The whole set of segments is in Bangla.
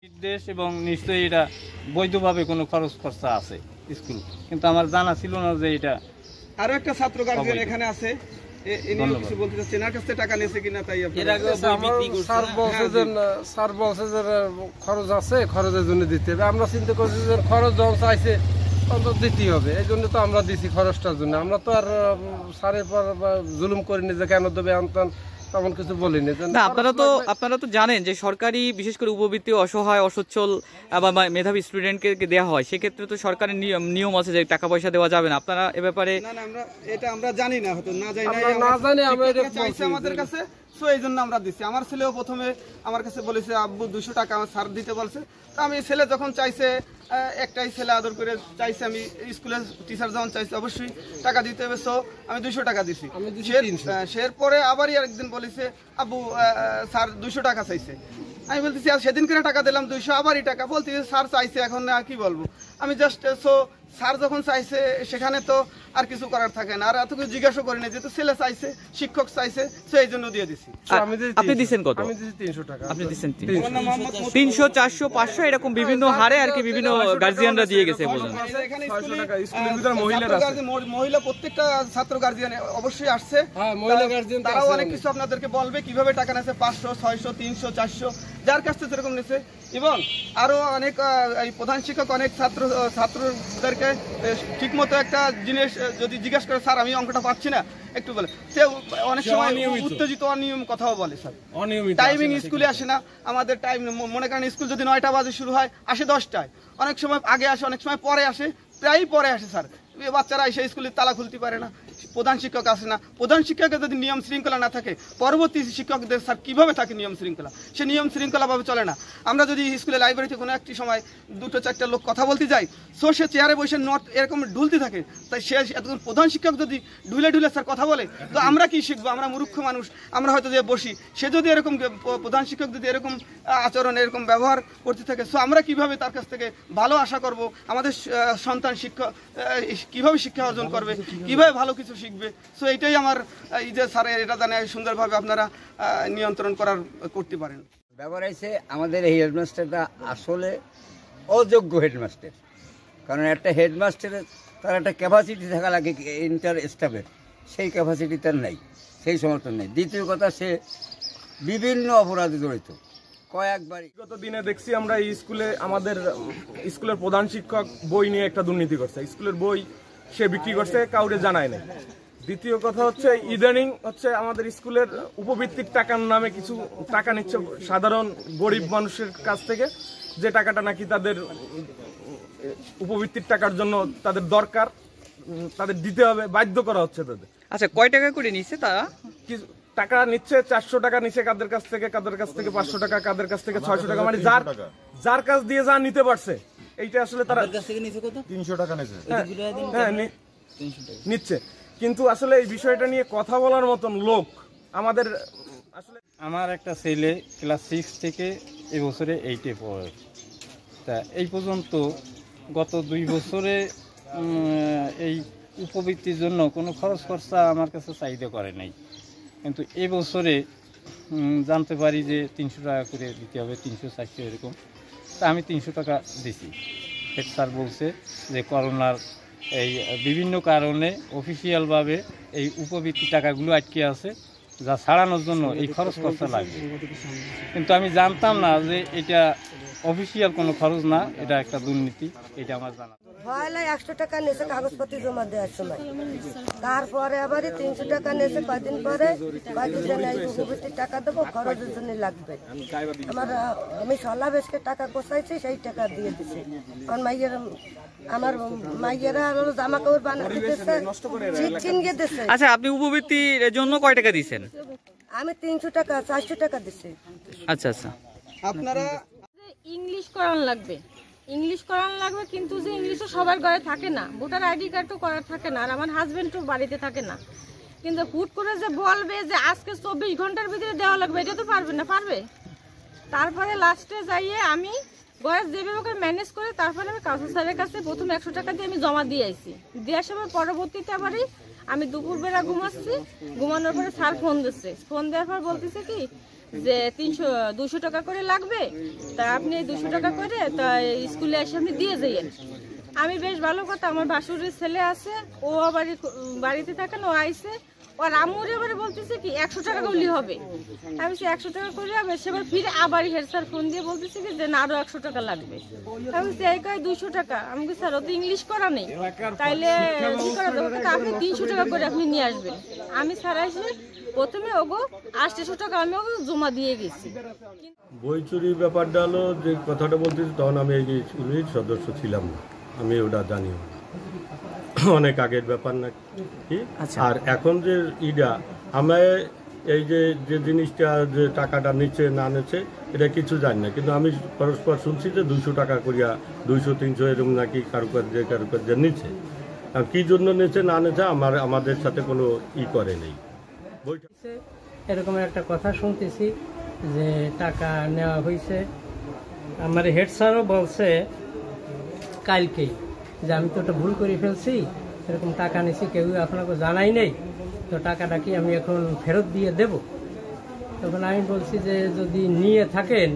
নির্দেশ এবং নিশ্চয়ই এটা বৈধভাবে কোনো খরচ খরচা আছে স্কুল, কিন্তু আমার জানা ছিল না যে এটা। আরো একটা ছাত্র গার্জিয়ান এখানে আছে, কিছু বলতে চাচ্ছেন, এর কাছ থেকে টাকা নিয়েছে কিনা তাই স্যার বলছে যে খরচ আছে, খরচের জন্য দিতে হবে। আমরা চিন্তা করছি যে খরচ যখন চাইছে অন্তত দিতেই হবে, এই জন্য তো আমরা দিছি খরচটার জন্য। আমরা তো আর স্যারের পর জুলুম করিনি যে কেন দেবে আনতাম, তেমন কিছু বলিনি। আপনারা তো জানেন যে সরকারি বিশেষ করে উপবৃত্তি অসহায় অসচ্ছল বা মেধাবী স্টুডেন্টকে দেওয়া হয়, সেক্ষেত্রে তো সরকারের নিয়ম আছে যে টাকা পয়সা দেওয়া যাবে না। আপনারা এ ব্যাপারে আমরা জানি না, হয়তো না জানি আমাদের কাছে, সো এই জন্য আমরা দিচ্ছি। আমার ছেলেও প্রথমে আমার কাছে বলেছে আব্বু 200 টাকা আমার স্যার দিতে বলছে। তা আমি ছেলে যখন চাইছে, একটাই ছেলে আদর করে চাইছে, আমি স্কুলের টিচার যখন চাইছে অবশ্যই টাকা দিতে হবে, সো আমি 200 টাকা দিছি। সেরপরে আবারই আরেকদিন বলেছে আব্বু স্যার 200 টাকা চাইছে। আমি বলতেছি আর সেদিন করে টাকা দিলাম 200, আবারই টাকা বলতেছি স্যার চাইছে, এখন না কি বলবো আমি জাস্ট। সো স্যার যখন চাইছে সেখানে তো আর কিছু করার থাকে না, আর এত কিছু জিজ্ঞাসা করি না, যেহেতু ছেলে চাইছে, শিক্ষক চাইছে, সেই জন্য দিয়ে দিছি। আপনি দিচ্ছেন কত? আমি দিচ্ছি 300 টাকা। আপনি দিচ্ছেন 300, 400, 500 এরকম বিভিন্ন হারে আর কি, বিভিন্ন গার্জিয়ানরা দিয়ে গেছে। মহিলা প্রত্যেকটা ছাত্র গার্জিয়ান অবশ্যই আসছে, তারাও অনেক কিছু আপনাদেরকে বলবে কিভাবে টাকা নেছে, 500, 600, 300, 400 যার কাছ থেকে সেরকম নিচ্ছে। এবং আরো অনেক প্রধান শিক্ষক অনেক ছাত্রদেরকে ঠিকমতো একটা জিনিস যদি জিজ্ঞাসা করে, স্যার আমি অঙ্কটা পাচ্ছি না একটু বলে, সে অনেক সময় উত্তেজিত অনিয়ম কথাও বলে। স্যার টাইমিং স্কুলে আসে না, আমাদের টাইম মনে করেন স্কুল যদি 9টা বাজে শুরু হয়, আসে 10টায়, অনেক সময় আগে আসে, অনেক সময় পরে আসে, প্রায়ই পরে আসে। স্যার বাচ্চারা এসে স্কুলে তালা খুলতে পারে না, প্রধান শিক্ষক আসে না। প্রধান শিক্ষকের যদি নিয়ম শৃঙ্খলা না থাকে, পরবর্তী শিক্ষকদের স্যার কিভাবে থাকে নিয়ম শৃঙ্খলা? সে নিয়ম শৃঙ্খলাভাবে চলে না। আমরা যদি স্কুলে লাইব্রেরিতে কোনো একটি সময় 2-4টা লোক কথা বলতে যাই, সো সে চেয়ারে বসে নোট এরকম ঢুলতে থাকে, তাই সে এতক্ষণ প্রধান শিক্ষক যদি ঢুলে স্যার কথা বলে, তো আমরা কি শিখবো? আমরা মূর্খ মানুষ, আমরা হয়তো যে বসি, সে যদি এরকম প্রধান শিক্ষক যদি এরকম আচরণ এরকম ব্যবহার করতে থাকে, সো আমরা কিভাবে তার কাছ থেকে ভালো আশা করব? আমাদের সন্তান শিক্ষা কিভাবে শিক্ষা অর্জন করবে, কিভাবে ভালো কিছু শিখবে? সো এইটাই আমার এই যে স্যারের এটা জানে সুন্দরভাবে আপনারা নিয়ন্ত্রণ করতে পারেন। ব্যাপার হয়েছে আমাদের এই হেডমাস্টারটা আসলে অযোগ্য হেডমাস্টার। কারণ একটা হেডমাস্টারের তার একটা ক্যাপাসিটি থাকা লাগে ইন্টার স্টাফের, সেই ক্যাপাসিটি তার নেই, সেই সমর্থন নেই। দ্বিতীয় কথা, সে বিভিন্ন অপরাধে জড়িত কয়েকবারই। গত দিনে দেখছি আমরা এই স্কুলে, আমাদের স্কুলের প্রধান শিক্ষক বই নিয়ে একটা দুর্নীতি করছে, স্কুলের বই সে বিক্রি করছে, কাউরে জানায় নাই। দ্বিতীয় কথা হচ্ছে ইদানিং হচ্ছে আমাদের স্কুলের উপবৃত্তির টাকার নামে কিছু টাকা নিচ্ছে সাধারণ গরিব মানুষের কাছ থেকে, যে টাকাটা নাকি তাদের উপবৃত্তির টাকার জন্য তাদের দরকার, তাদের দিতে হবে, বাধ্য করা হচ্ছে তাদের। আচ্ছা, কয় টাকা করে নিচ্ছে তারা? টাকা নিচ্ছে 400 টাকা নিচ্ছে কাদের কাছ থেকে 500 টাকা, কাদের কাছ থেকে 600 টাকা, মানে যার কাছ দিয়ে যা নিতে পারছে। এইটা আসলে তারা 300 টাকা নিচ্ছে, কিন্তু আসলে এই বিষয়টা নিয়ে কথা বলার মতন লোক আমাদের আসলে। আমার একটা ছেলে ক্লাস 6 থেকে এবছরে 8-এ পড়ে, তা এই পর্যন্ত গত 2 বছরে এই উপবৃত্তির জন্য কোনো খরচ খরচা আমার কাছে চাহিদা করে নাই, কিন্তু এবছরে জানতে পারি যে 300 টাকা করে দিতে হবে, 300, 400 এরকম। তা আমি 300 টাকা দিছি। হেড স্যার বলছে যে করোনার এই বিভিন্ন কারণে অফিসিয়ালভাবে এই উপবৃত্তি টাকাগুলো আটকে আছে, যা ছাড়ানোর জন্য এই খরচ খরচা লাগবে। কিন্তু আমি জানতাম না যে এটা অফিসিয়াল কোনো খরচ না, এটা একটা দুর্নীতি, এটা আমার জানা। পয়লা 100 টাকা নিয়েছে কাগজপত্র জমা দেওয়ার সময়, তারপরে আবারই 300 টাকা নিয়েছে। কয়দিন পরে উপবৃত্তির টাকা দেবো, খরচের জন্য লাগবে। আমি সলা বেশকে টাকা গোছাইছি, সেই টাকা দিয়ে দিছি। আমার মাইয়েরা জামা কাপড় বানাতে দিচ্ছে, চিনকে দিচ্ছে। আচ্ছা, আপনি উপবৃত্তির জন্য কয় টাকা দিচ্ছেন? আমি 300 টাকা, 400 টাকা দিচ্ছি। আচ্ছা আচ্ছা, আপনারা ইংলিশ করানো লাগবে, কিন্তু যে ইংলিশও সবার ঘরে থাকে না, ভোটার আইডি কার্ডও করার থাকে না, আর আমার হাজবেন্ডও বাড়িতে থাকে না। কিন্তু হুট করে যে বলবে যে আজকে 24 ঘন্টার ভিতরে দেওয়া লাগবে, এটা তো পারবে না। তারপরে লাস্টে যাইয়ে আমি ঘরে যেভাবে করে ম্যানেজ করে, তারপরে আমি কাউন্সিল স্যারের কাছে প্রথম 100 টাকা দিয়ে আমি জমা দিয়ে আইছি। দেওয়ার সময় পরবর্তীতে আবারই আমি দুপুরবেলা ঘুমাচ্ছি, ঘুমানোর পরে স্যার ফোন দিচ্ছে। ফোন দেওয়ার পর বলতেছে কি যে 200 টাকা করে লাগবে, তা আপনি 200 টাকা করে তা স্কুলে এসে আপনি দিয়ে যাইয়েন। আমি বেশ ভালো কথা, আমার ভাসুরের ছেলে আছে, ও আবার বাড়িতে থাকেন, ও আইসে, ওর আম্মুর এবারে বলতেছে কি 100 টাকা করলেই হবে। আমি 100 টাকা করে হবে, সেবার ফিরে আবার হেড স্যার ফোন দিয়ে বলতেছে কি যে না আরো 100 টাকা লাগবে। আমি এই কয় 200 টাকা। আমি কি স্যার ও তো ইংলিশ করা নেই, তাইলে কি করা যাবে? আপনি 300 টাকা করে আপনি নিয়ে আসবেন। আমি স্যার আসে প্রথমে ওগো 800 টাকা আমি ওগো জমা দিয়ে গেছি। বই চুরির ব্যাপারটা হলো যে কথাটা বলতেছি, তখন আমি এই স্কুলের সদস্য ছিলাম না, আমি ওটা জানি অনেক আগের ব্যাপার না কি। আর এখন যে আমরা এই যে জিনিসটা যে টাকাটা নিচ্ছে না নিচ্ছে এটা কিছু জানি না, কিন্তু আমি পরস্পর শুনছি যে 200 টাকা করিয়া 200-300 এরকম নাকি কারুকার্য নিচ্ছে। আর কি জন্য নিচ্ছে না নিচ্ছে আমাদের সাথে কোনো করে নেই। এরকম একটা কথা শুনতেছি যে টাকা নেওয়া হয়েছে। আমার হেড স্যারও বলছে কালকেই যে আমি তো ওটা ভুল করে ফেলছি, এরকম টাকা নিছি, কেউ আপনাকে জানাই নেই, তো টাকাটা কি আমি এখন ফেরত দিয়ে দেব? তখন আমি বলছি যে যদি নিয়ে থাকেন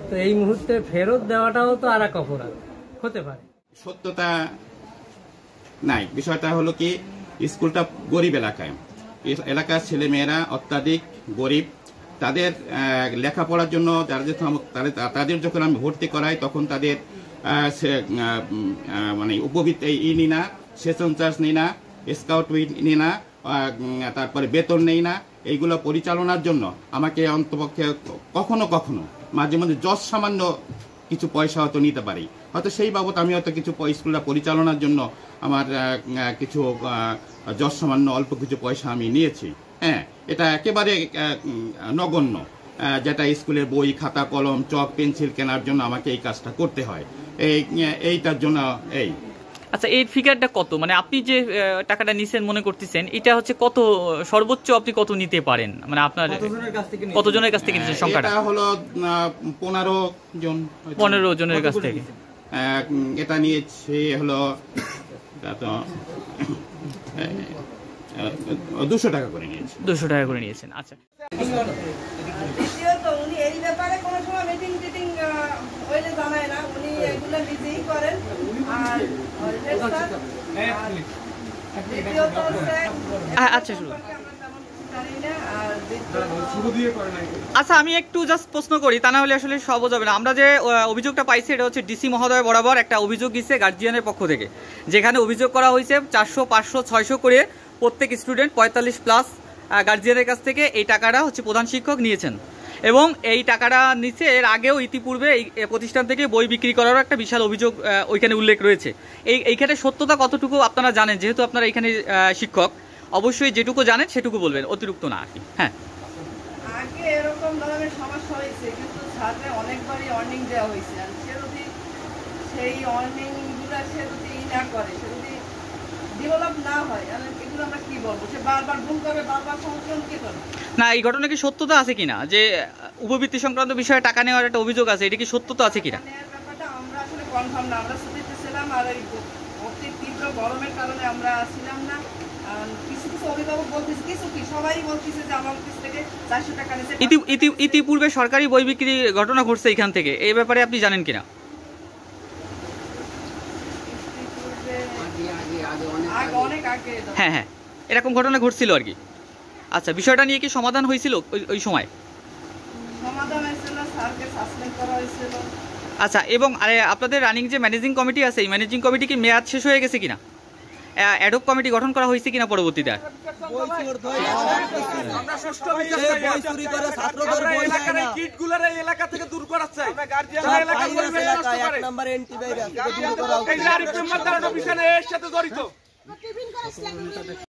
তো এই মুহূর্তে ফেরত দেওয়াটাও তো আর এক অপরাধ হতে পারে। সত্যতা নাই, বিষয়টা হলো কি স্কুলটা গরিব এলাকার ছেলেমেয়েরা অত্যাধিক গরিব, তাদের লেখাপড়ার জন্য তাদের যখন আমি ভর্তি করাই তখন তাদের মানে উপবৃত্তি নি না, সেশন চার্জ নেই না, স্কাউট নি না, তারপরে বেতন নেই না। এইগুলো পরিচালনার জন্য আমাকে অন্তপক্ষে কখনো কখনো মাঝে মাঝে যশ সামান্য কিছু পয়সা হয়তো নিতে পারি, হয়তো সেই বাবদ আমি হয়তো কিছু স্কুলটা পরিচালনার জন্য আমার কিছু যশ সামান্য অল্প কিছু পয়সা আমি নিয়েছি। হ্যাঁ, এটা একেবারে নগণ্য, যেটা স্কুলের বই খাতা কলম চক পেন্সিল কেনার জন্য আমাকে এই কাজটা করতে হয়। এইটার জন্য আচ্ছা, এই ফিগারটা কত, মানে আপনি যে টাকাটা নিছেন মনে করতেছেন, এটা হচ্ছে কত সর্বোচ্চ আপনি কত নিতে পারেন, মানে আপনার কতজনের কাছ থেকে নিছেন সংখ্যাটা? এটা হলো 15 জনের কাছ থেকে। এটা নিয়েছে হলো 200 টাকা করে নিয়েছে। 200 টাকা করে নিয়েছেন। আচ্ছা, দ্বিতীয়ত উনি এই ব্যাপারে কোনো সময় মিটিং টিটিং হইলে জানায় না, উনি এগুলো নিজেই করেন। আর দ্বিতীয়ত আচ্ছা শুরু আচ্ছা আমি একটু জাস্ট প্রশ্ন করি, তা না হলে আসলে সব যাবে না। আমরা যে অভিযোগটা পাইছি এটা হচ্ছে ডিসি মহোদয় বরাবর একটা অভিযোগ দিচ্ছে গার্জিয়ানের পক্ষ থেকে, যেখানে অভিযোগ করা হয়েছে 400, 500, 600 করে প্রত্যেক স্টুডেন্ট 45+ গার্জিয়ানের কাছ থেকে এই টাকাটা হচ্ছে প্রধান শিক্ষক নিয়েছেন, এবং এই টাকাটা নিচে এর আগেও ইতিপূর্বে এই প্রতিষ্ঠান থেকে বই বিক্রি করারও একটা বিশাল অভিযোগ ওইখানে উল্লেখ রয়েছে। এইখানে সত্যতা কতটুকু আপনারা জানেন? যেহেতু আপনারা এখানে শিক্ষক, অবশ্যই যেটুকু জানেন সেটুকু বলবেন, অতিরিক্ত না আর কি। হ্যাঁ, আগে এরকম ধরনের সমস্যা হয়েছে, কিন্তু ছাত্রে অনেকবারই ওয়ার্নিং দেওয়া হয়েছে। আর সে যদি সেই ওয়ার্নিংগুলো সে যদি না করে, সে যদি ডেভেলপ না হয়, এগুলো আমরা কি বলবো? সে বারবার ভুল করবে, বারবার সংশোধন কি করবে? না, এই ঘটনা কি সত্যতা আছে কিনা, যে উপবৃত্তি সংক্রান্ত বিষয়ে টাকা নেওয়ার একটা অভিযোগ আছে, এটা কি সত্যতা আছে কিনা? ব্যাপারটা আমরা আসলে কনফার্ম না, আমরা ছুটিতে ছিলাম, আর এই অতি তীব্র গরমের কারণে আমরা ছিলাম না। কিছু কিছু অভিভাবক বলতেছে, কিছু কি সবাই বলতেছে যে আমার কাছ থেকে 400 টাকা নিচ্ছে। ইতিপূর্বে সরকারি বই বিক্রি ঘটনা ঘটছে এখান থেকে, এই ব্যাপারে আপনি জানেন কিনা? হ্যাঁ হ্যাঁ, এরকম ঘটনা ঘটছিল আর কি। আচ্ছা, বিষয়টা নিয়ে কি সমাধান হয়েছিল ওই সময়? সমাধান হয়েছিল, স্যারকে সাসপেন্ড করা হয়েছিল। আচ্ছা, এবং আপনাদের রানিং যে ম্যানেজিং কমিটি আছে, এই ম্যানেজিং কমিটি কি মেয়াদ শেষ হয়ে গেছে কিনা? অ্যাডহক কমিটি গঠন করা হয়েছে কিনা পরবর্তীতে? এলাকা থেকে দূর করাচ্ছে জড়িত।